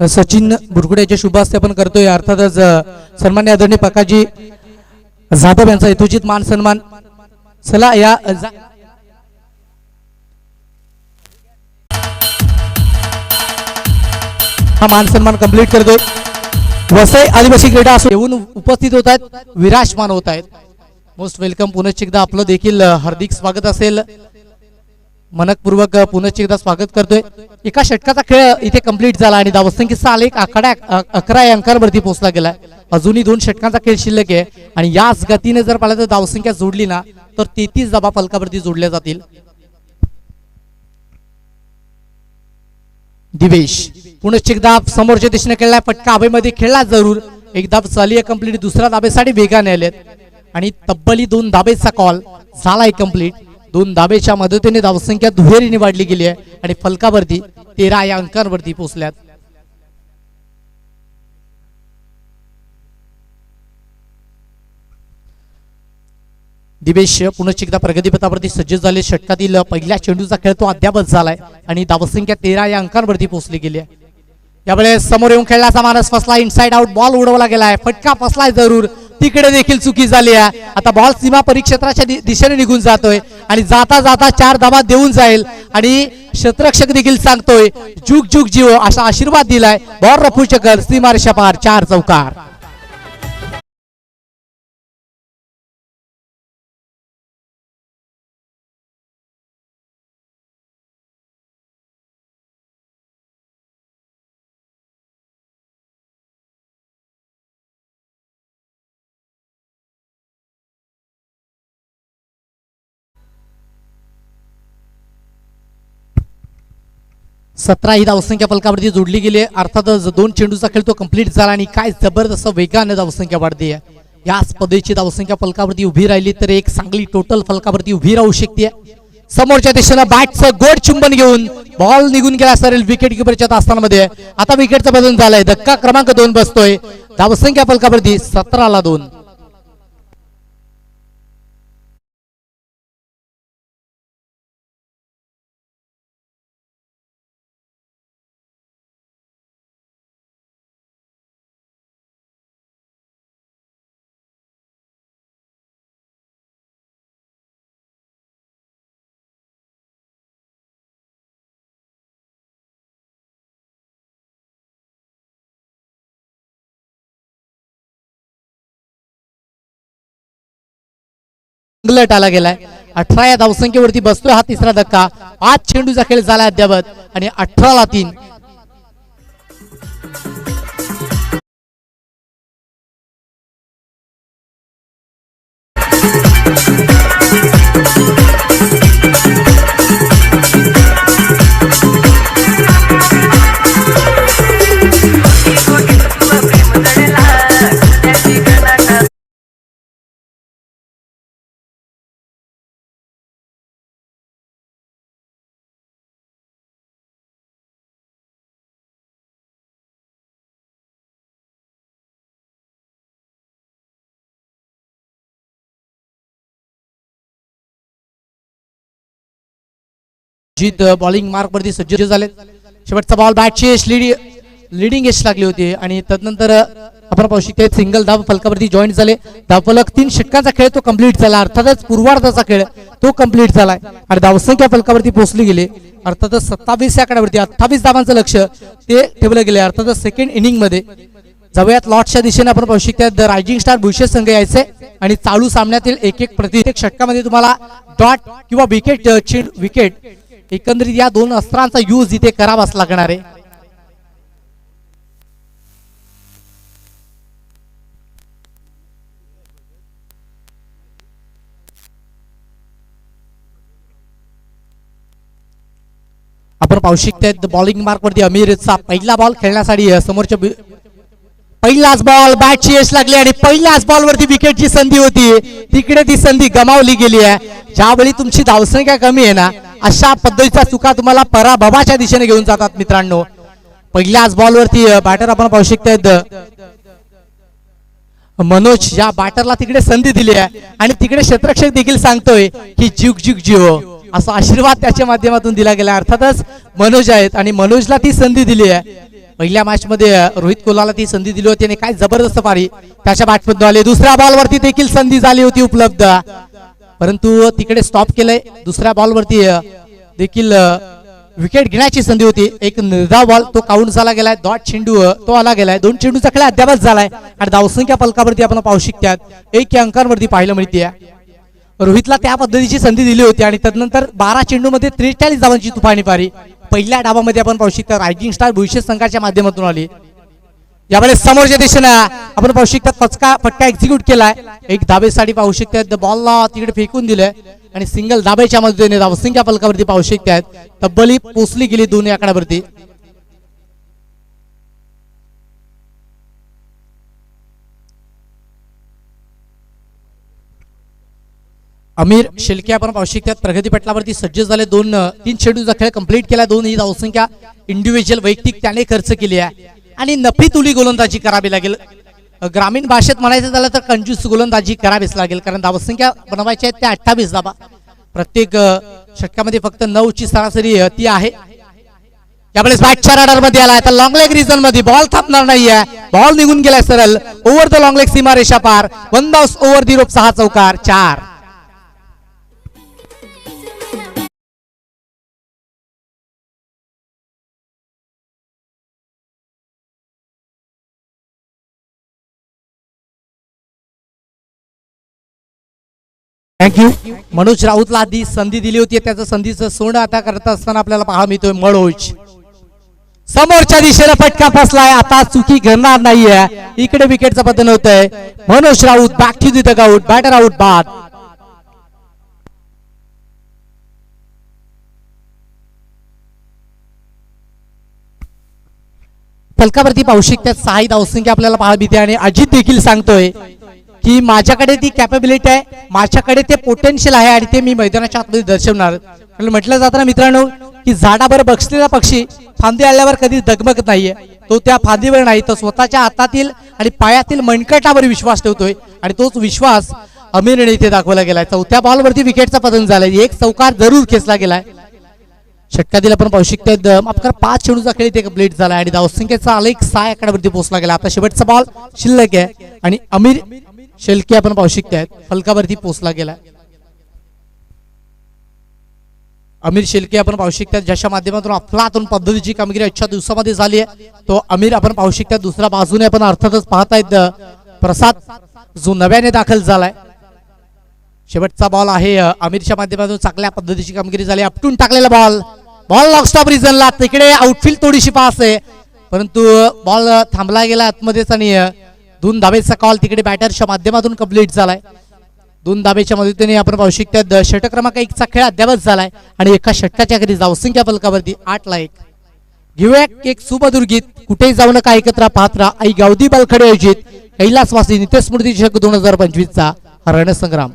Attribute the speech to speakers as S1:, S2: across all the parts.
S1: सचिन बुरगुड्याचे शुभ हस्ते आपण करतोय। अर्थातच सन्मान्य आदरणीय पकाजी जाधव यांचा यथोचित मान सन्मान। चला या हा मान सन्मान कंप्लीट करतोय। वसई आदिवासी क्रीडा येऊन उपस्थित होत आहेत, विराजमान होत आहेत। Most welcome. पुनश्च एकदा आपलं देखील हार्दिक स्वागत असेल, मनपूर्वक पुनश्च एकदा स्वागत करतोय। एका षटकाचा खेळ इथे कंप्लीट झाला आणि धावसंख्येचा आलेख 11 अंकांवरती पोहोचला गेला। अजूनही 2 षटकांचा खेळ शिल्लक आहे आणि याच गतीने जर पाहिलं तर धावसंख्या जोडली ना तर 33 धावा फलकावरती जोडल्या जातील। दिवेश पुनश्च एकदा समोरच्या दिशेने खेळलाय, फटका हवेमध्ये खेळला जरूर। एक धाव चाली आहे कंप्लीट, दुसऱ्या धाबेसाठी वेगाने आलेत आणि तब्बली 2 धाबेचा कॉल झालाय कंप्लीट। 2 धाबेच्या मदतीने धावसंख्या दुहेरीने वाढली गेली आहे आणि फलकावरती 13 या अंकांवरती पोहोचल्यात। दिवेश पुनश्च एकदा प्रगतीपथावरती सज्ज झाले। षटकातील पहिल्या चेंडूचा खेळ तो अद्यापच झालाय आणि धावसंख्या 13 या अंकांवरती पोहोचली गेली आहे। यावेळेस समोर येऊन खेळण्याचा मानस फसला, इनसाइड आउट बॉल उडवला गेलाय, फटका फसलाय जरूर, तिकडे देखील चुकी झाली आहे। आता बॉल सीमा परिक्षेत्राच्या दिशेने निघून जातोय आणि जाता जाता 4 धावा देऊन जाईल आणि क्षेत्ररक्षक देखील सांगतोय जुग जुग जीव असा आशीर्वाद दिलाय। बॉल रफू चकर सीमारेषा पार 4 चौकार। सतरा ही धावसंख्या फलकावरती जोडली गेली। अर्थातच 2 चेंडूचा खेळ तो कंप्लीट झाला आणि काय जबरदस्त वेगाने धावसंख्या वाढते आहे। याच पद्धतीची धावसंख्या फलकावरती उभी राहिली तर एक चांगली टोटल फलकावरती उभी राहू शकते। समोरच्या दिशेने बॅटचं गोड चुंबन घेऊन बॉल निघून गेला सरेल विकेट किपरच्या तासांमध्ये। आता विकेटचा बदल झालाय, धक्का क्रमांक 2 बसतोय। धावसंख्या फलकावरती 17 ला 2। आला गेलाय 18 या धावसंख्येवरती बसतोय हा तिसरा धक्का। 5 चेंडूचा खेळ झाला अद्यावत आणि 18 ला 3। जीत बॉलिंग मार्क वरती सज्ज झाले। शेवटचा बॉल बॅटची लीडिंग एज लागली होती आणि तदनंतर आपण पाहू शकतो सिंगल धाव फलकावरती जॉईन झाले। धावफलक 3 षटकांचा खेळ तो कंप्लीट झाला। अर्थातच पूर्वार्धाचा खेळ तो कंप्लीट झालाय आणि धावसंख्या फलकावरती पोहोचली गेली। अर्थातच 27 या आकड्यावरती 28 धावांचं लक्ष ते ठेवलं गेले। अर्थातच सेकंड इनिंग मध्ये जाऊयात लॉटच्या दिशेने आपण पाहू शकतो रायझिंग स्टार भुशेष संघ यायचे आणि चालू सामन्यातील एक प्रत्येक षटकामध्ये तुम्हाला डॉट किंवा विकेट एकंदरीत या 2 अस्त्रांचा यूज इथे करावाच लागणार आहे। आपण पाहू शकतो बॉलिंग मार्क वरती अमीरचा पहिला बॉल खेळण्यासाठी समोरच्या पहिलाच बॉल बॅटची यश लागली आणि पहिल्याच बॉल वरती विकेटची संधी होती, तिकडे ती संधी गमावली गेली आहे। ज्यावेळी तुमची धावसंख्या कमी आहे ना अशा पद्धतीच्या चुका तुम्हाला पराभवाच्या दिशेने घेऊन जातात मित्रांनो। पहिल्याच बॉल वरती बॅटर आपण पाहू शकतो मनोज या बॅटरला तिकडे संधी दिली आहे आणि तिकडे क्षेत्ररक्षक देखील सांगतोय की जुग जुग जिओ असा आशीर्वाद त्याच्या माध्यमातून दिला गेला। अर्थातच मनोज आहेत आणि मनोजला ती संधी दिली आहे पहिल्या मॅच मध्ये रोहित कोहलीला ती संधी दिली होती आणि काय जबरदस्त पारी त्याच्या बॅटमधून आली. दुसऱ्या बॉलवरती देखील संधी झाली होती उपलब्ध, परंतु तिकडे स्टॉप केलंय. दुसऱ्या बॉलवरती देखील विकेट घेण्याची संधी होती. एक निर्धाव बॉल तो काउंट झाला गेलाय. डॉट चेंडू तो आला गेलाय. 2 चेंडूचा खेळ अद्यापच झालाय आणि धावसंख्या फलकावरती आपण पाहू शकतात 1 या अंकांवरती पाहायला मिळते. रोहितला त्या पद्धतीची संधी दिली होती आणि त्यानंतर 12 चेंडूमध्ये 43 धावांची तुफानी पारी पहिल्या डावामध्ये आपण पाहू शकता रायझिंग स्टार भविष्य संघाच्या माध्यमातून आली. यावेळेस समोरच्या दिशेने आपण पाहू शकता फटका एक्झिक्यूट केलाय. एक धाबेसाठी पाहू शकतात बॉलला तिकडे फेकून दिलंय आणि सिंगल धाब्याच्या मदतीने धावसंख्या फलकावरती पाहू शकतात तब्बली पोचली गेली 2 आकड्यावरती. अमीर शेलके आपण पाहू शकतात प्रगती पटलावरती सज्ज झाले. 2-3 चेंडूचा खेळ कंप्लीट केला. 2 ही धावसंख्या इंडिव्हिज्युअल वैयक्तिक त्याने खर्च केली आहे आणि नफीतुली गोलंदाजी करावी लागेल. ग्रामीण भाषेत म्हणायचं झालं तर कंजूस गोलंदाजी करावीच लागेल, कारण धावसंख्या बनवायची आहेत त्या 28 धाबा. प्रत्येक षटकामध्ये फक्त 9ची सरासरी ती आहे. यावेळेस बॅटच्या रडार मध्ये आला तर लॉंग लेग रिजन मध्ये बॉल थांबणार नाहीये. बॉल निघून गेलाय सरळ ओव्हर द लॉंग लेग सीमा रेषा पार. 1 धाव ओव्हर दी रोप 6 चौकार 4. थँक्यू. मनोज राऊतला आधी संधी दिली होती, त्याचं संधीचं सोनं आता करत असताना आपल्याला पाहायला मिळतोय. मनोज समोरच्या दिशेला फटका फसलाय, आता चुकी घडणार नाहीये. इकडे विकेटचं पतन होतंय. Manoj Raut back to the dugout. Batter out बाद. फलकावरती पाहू शकतात 6 धावसंख्या आपल्याला पाहायला मिळते आणि अजित देखील सांगतोय की माझ्याकडे ती कॅपेबिलिटी आहे, माझ्याकडे ते पोटेन्शियल आहे आणि ते मी मैदानाच्या आतमध्ये दर्शवणार. म्हटलं जातं ना मित्रांनो की झाडावर बसलेला पक्षी फांदी आल्यावर कधी डगमगत नाहीये. तो त्या फांदीवर नाही तर स्वतःच्या हातातील आणि पायातील मनकटावर विश्वास ठेवतोय आणि तोच विश्वास अमीरने इथे दाखवला गेलाय. 4थ्या बॉलवरती विकेटचा पतन झालाय. 1 चौकार जरूर खेचला गेलाय. षटकातील आपण पाहू शकतो 5 चेंडूचा खेळ इथे कंप्लीट झाला आणि धावसंख्येचा आलेख 6 आकड्यावरती पोहोचला गेला. आता शेवटचा बॉल शिल्लक आहे आणि अमीर शेलके आपण पाहू शकतात फलकावरती पोहोचला गेला. अमीर शेलके आपण पाहू शकतात ज्याच्या माध्यमातून अफलातून पद्धतीची कामगिरी आजच्या दिवसामध्ये झाली आहे. तो अमीर आपण पाहू शकतात. दुसऱ्या बाजूने आपण अर्थातच पाहतायत प्रसाद जो नव्याने दाखल झालाय. शेवटचा बॉल आहे अमीरच्या माध्यमातून चांगल्या पद्धतीची कामगिरी झाली. आपटून टाकलेला बॉल लॉंग स्टॉप रिजनला. तिकडे आउटफील्ड थोडीशी पास आहे परंतु बॉल थांबला गेला आतमध्येच आणि 2 धावेचा कॉल तिकडे बॅटरच्या माध्यमातून कंप्लीट झालाय. 2 धावेच्या मदतीने आपण पाहू शकतात षटक क्रमांक 1चा खेळ अद्यापच झालाय आणि एका षटकाच्या घरी धावसंख्या फलकावरती 8-1. घेऊया एक सुमधुर गीत. कुठेही जाऊ नका, ऐकत्र पाहत राहा आई गावदी बलखडे आयोजित कैलासवासी नित्यस्मृती चषक 2025चा रणसंग्राम.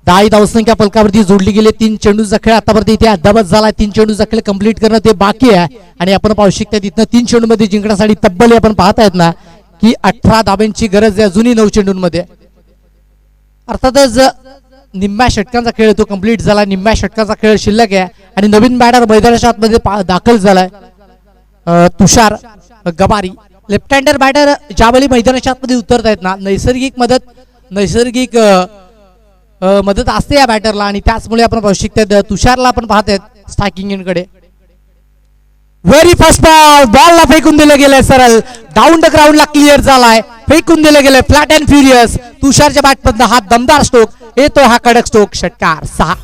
S1: दाई धावसंख्या फलकावरती जोडली गेली. 3 चेंडूचा खेळ आतापर्यंत इथे अद्यापच झाला. 3 चेंडूचा खेळ कंप्लीट करणं ते बाकी आहे आणि आपण पाहू शकता तिथनं 3 चेंडूमध्ये जिंकण्यासाठी तब्बल आपण पाहतायत ना की 18 धाब्यांची गरज आहे अजूनही 9 चेंडूंमध्ये. अर्थातच निम्म्या षटकांचा खेळ तो कंप्लीट झाला. निम्म्या षटकाचा खेळ शिल्लक आहे आणि नवीन बॅटर मैदानाच्या आतमध्ये दाखल झालाय तुषार गबारी. लेफ्ट हँडर बॅटर ज्यावेळी मैदानाच्या आतमध्ये उतरतायत ना नैसर्गिक मदत असते या बॅटरला आणि त्याचमुळे आपण पाहू शकतो तुषारला आपण पाहतायत स्ट्रायकिंग कडे. व्हेरी फर्स्ट बॉलला फेकून दिलं गेलंय सरळ डाऊन द ग्राउंडला क्लिअर झालाय. फेकून दिलं गेलंय फ्लॅट अँड फ्युरियस. तुषारच्या बॅटमधनं हा दमदार स्ट्रोक येतो, हा कडक स्ट्रोक. षटकार 6.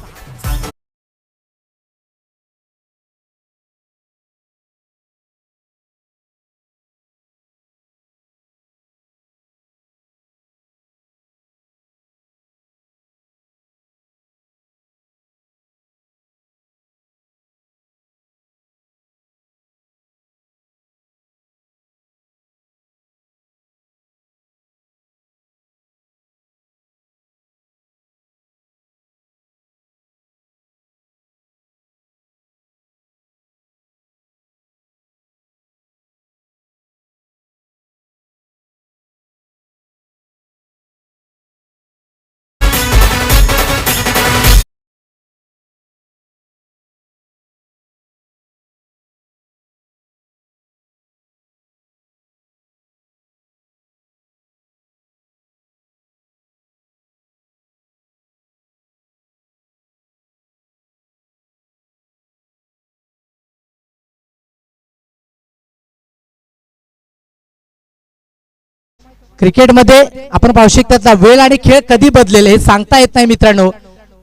S1: क्रिकेटमध्ये आपण पाहू शकता त्यातला वेळ आणि खेळ कधी बदलेल हे सांगता येत नाही मित्रांनो,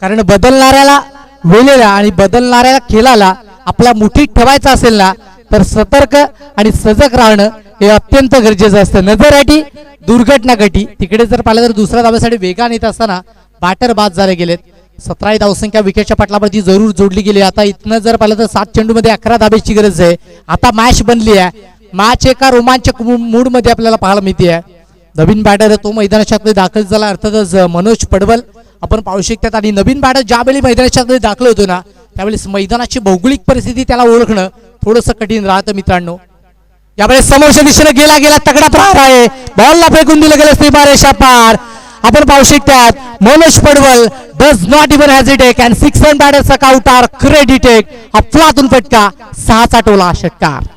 S1: कारण बदलणाऱ्याला वेळेला आणि बदलणाऱ्या खेळाला आपल्या मुठीत ठेवायचं असेल ना तर सतर्क आणि सजग राहणं हे अत्यंत गरजेचं असतं. नजर दुर्घटना घटी. तिकडे जर पाहिलं तर दुसऱ्या धाब्यासाठी वेगाने येत असताना बॅटर बाद झाले गेलेत. 17 धावसंख्या विकेटच्या पटलावरती जरूर जोडली गेली. आता इथनं जर पाहिलं तर 7 चेंडूमध्ये 11 धाब्याची गरज आहे. आता मॅच बनली आहे. मॅच एका रोमांचक मूड मध्ये आपल्याला पाहायला मिळते आहे. नवीन बॅटर तो मैदानाच्या आतमध्ये दाखल झाला, अर्थातच मनोज पडवल आपण पाहू शकतात. आणि नवीन बॅटर ज्यावेळी मैदानाच्या आतमध्ये दाखल होतो ना त्यावेळेस मैदानाची भौगोलिक परिस्थिती त्याला ओळखणं थोडंसं कठीण राहतं मित्रांनो. यावेळेस समोरच्या दिशेने गेला तगडा प्रहार आहे. बॉलला फेकून दिलं गेलं सीमारेषा पार. आपण पाहू शकतात Manoj Padwal does not even hesitate and 6 run बॅटरचा काउंटर क्रेडिटेड. अफलातून फटका 6चा टोला षटकार.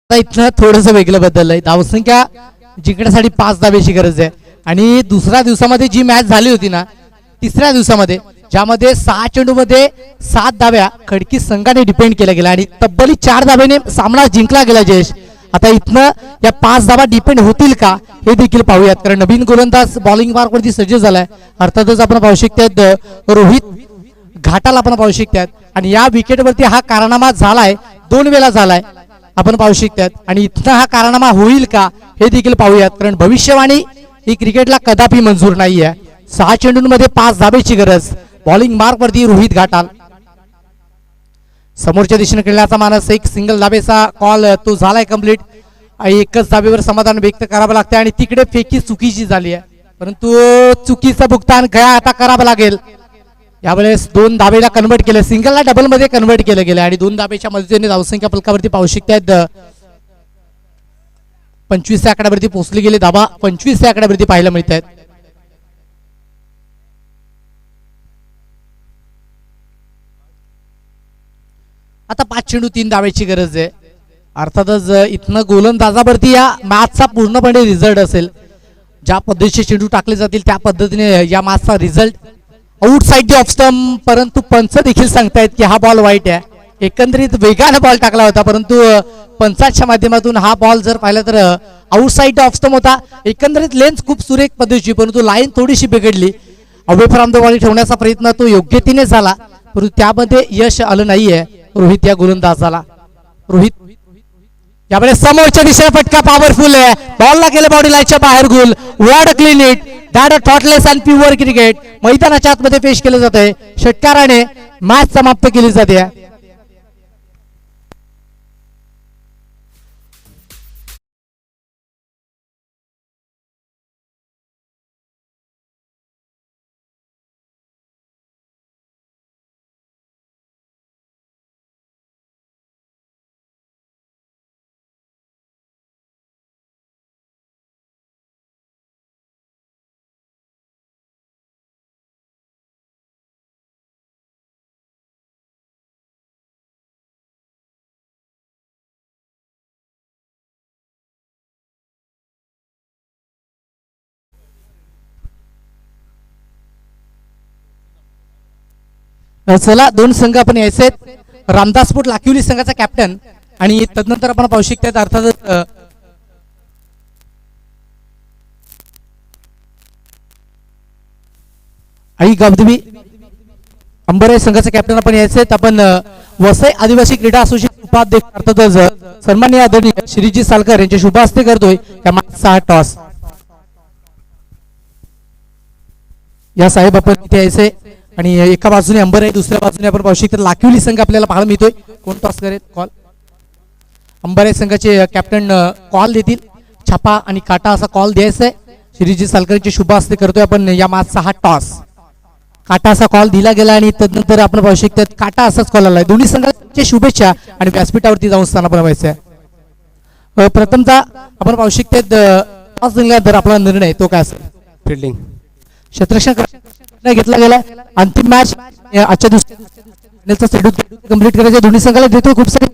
S1: इथनं थोडस वेगळं बदललंय. धावसंख्या जिंकण्यासाठी 5 धाब्याची गरज आहे. आणि दुसऱ्या दिवसामध्ये जी मॅच झाली होती ना तिसऱ्या दिवसामध्ये ज्यामध्ये 6 चेंडूमध्ये 7 धाब्या खडकी संघाने डिपेंड केल्या गेल्या आणि तब्बली 4 धाब्याने सामना जिंकला गेला. जयेश आता इथनं या 5 धाबा डिपेंड होतील का हे देखील पाहूयात, कारण नवीन गोलंदाज बॉलिंग मार्कवरती सज्ज झालाय. अर्थातच आपण पाहू शकतात रोहित घाटाला आपण पाहू शकतात. आणि या विकेटवरती हा कारनामा झालाय, 2 वेळा झालाय आपण पाहू शकतात. आणि इथं हा कारनामा होईल का हे देखील पाहूयात, कारण भविष्यवाणी ही क्रिकेटला कदापि मंजूर नाहीये. 6 चेंडूंमध्ये 5 धाब्याची गरज. बॉलिंग मार्क वरती रोहित घाटाल. समोरच्या दिशेने खेळण्याचा मानस. एक सिंगल धाब्याचा कॉल तो झालाय कंप्लीट. एकच धाब्यावर समाधान व्यक्त करावं लागतं आणि तिकडे फेकी चुकीची झाली आहे, परंतु चुकीचं भुगतान गया आता करावं लागेल. यावेळेस 2 धाबेला कन्वर्ट केलं, सिंगलला डबल मध्ये कन्वर्ट केलं गेलं आणि 2 धाब्याच्या मदतीने धावसंख्या फलकावरती पाहू शकतात 25 आकड्यावरती पोहोचली गेली. धाबा 25 आकड्यावरती पाहायला मिळत आहेत. आता 5 चेंडू 3 धाब्याची गरज आहे. अर्थातच इथनं गोलंदाजावरती या मॅचचा पूर्णपणे रिझल्ट असेल. ज्या पद्धतीचे चेंडू टाकले जातील त्या पद्धतीने या मॅचचा result outside the off stump. परंतु पंच देखील सांगतायत की हा बॉल वाईट आहे. एकंदरीत वेगाने बॉल टाकला होता, परंतु पंचाच्या माध्यमातून हा बॉल जर पाहिला तर आउटसाइड द ऑफ स्टंप होता. एकंदरीत लेन्स खूप सुरेख पद्धतीची, परंतु लाईन थोडीशी बिघडली. अवे फ्रॉम द बॉल ठेवण्याचा प्रयत्न तो योग्यतेने झाला, परंतु त्यामध्ये यश आलं नाहीये रोहित या गोलंदाजाला. रोहित यावेळेस समोरच्या दिशेने फटका पॉवरफुल आहे. बॉलला गेले बॉडी लाईनच्या बाहेर. गोल. What a clean hit. That a thoughtless and pure cricket. मैदानाच्या आतमध्ये पेश केलं जात आहे. षटकाराने मॅच समाप्त केली जाते. चला 2 संघ आपण यायचे. रामदासपूर लाखिवली संघाचा कॅप्टन आणि तदनंतर आपण पाहू शकतात अर्थातच आई गावदेवी अंबरे संघाचा कॅप्टन आपण यायचे. आपण वसई आदिवासी क्रीडा असोसिएशन उपाध्यक्ष अर्थातच सन्माननीय आदरणीय श्रीजी सालकर यांच्या शुभ हस्ते करतोय या मॅचचा टॉस. या साहेब आपण इथे यायचे आणि एका बाजूने अंबर आहे, दुसऱ्या बाजूने आपण पाहू शकतो लाखिवली संघ आपल्याला पाहायला मिळतोय. कोण टॉस करेल? कॉल. अंबारे संघाचे कॅप्टन कॉल देतील. छापा आणि काटा असा कॉल द्यायचा आहे. श्रीजी सालकरचे शुभ हस्ते करतोय आपण या मॅचचा हा टॉस. काटा असा कॉल दिला गेला आणि तदनंतर आपण पाहू शकतो काटा असाच कॉल आलाय. दोन्ही संघाचे शुभेच्छा आणि व्यासपीठावरती जाऊन स्थानापन्न व्हायचंय. प्रथमतः आपण पाहू शकतो टॉस जिंकल्यानंतर आपला निर्णय तो काय असेल?
S2: फिल्डिंग.
S1: क्षेत्ररक्षण घेतला गेला. अंतिम मॅच आजच्या दिवशी शेड्यूल कंप्लीट करायचे दोन्ही संघाला देतो खूप सारे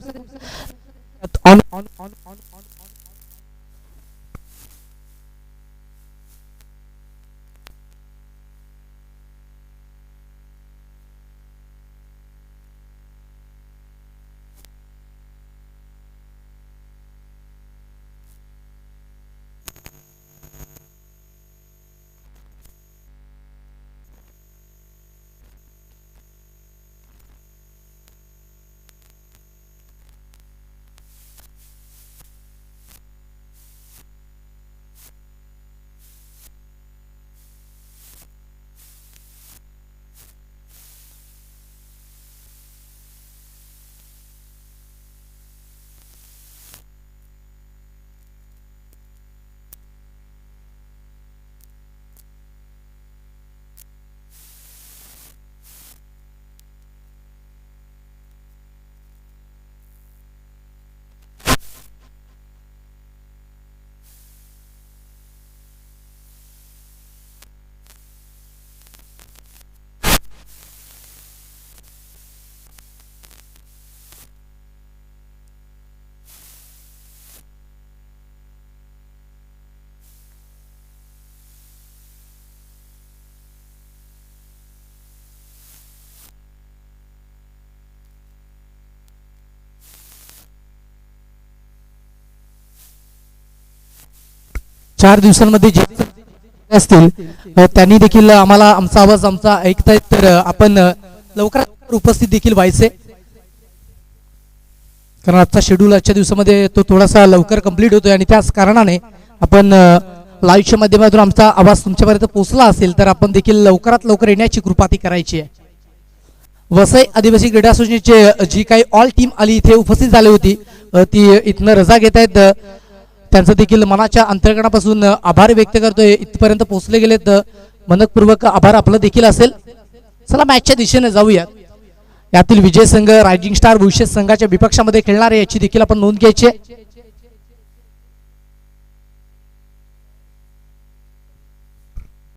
S1: चार दिवसांमध्ये जे असतील त्यांनी देखील आम्हाला आमचा आवाज ऐकतायत तर आपण लवकरात उपस्थित देखील व्हायचे. कारण आजचा शेड्यूल आजच्या दिवसामध्ये तो थोडासा लवकर कंप्लीट होतोय आणि त्याच कारणाने आपण लाईव्हच्या माध्यमातून आमचा आवाज तुमच्यापर्यंत पोहोचला असेल तर आपण देखील लवकरात लवकर येण्याची कृपा ती करायची आहे. वसई आदिवासी क्रीडा असोसिएशनची जी काही ऑल टीम आली इथे उपस्थित झाली होती ती इथनं रजा घेत आहेत. त्यांचं देखील मनाच्या अंतर्गणापासून आभार व्यक्त करतोय. इथपर्यंत पोहोचले गेलेत मनपूर्वक आभार आपलं देखील असेल. चला मॅचच्या दिशेने जाऊयात. यातील विजय संघ रायझिंग स्टार भविष्य संघाच्या विपक्षामध्ये खेळणार आहे याची देखील आपण नोंद घ्यायची.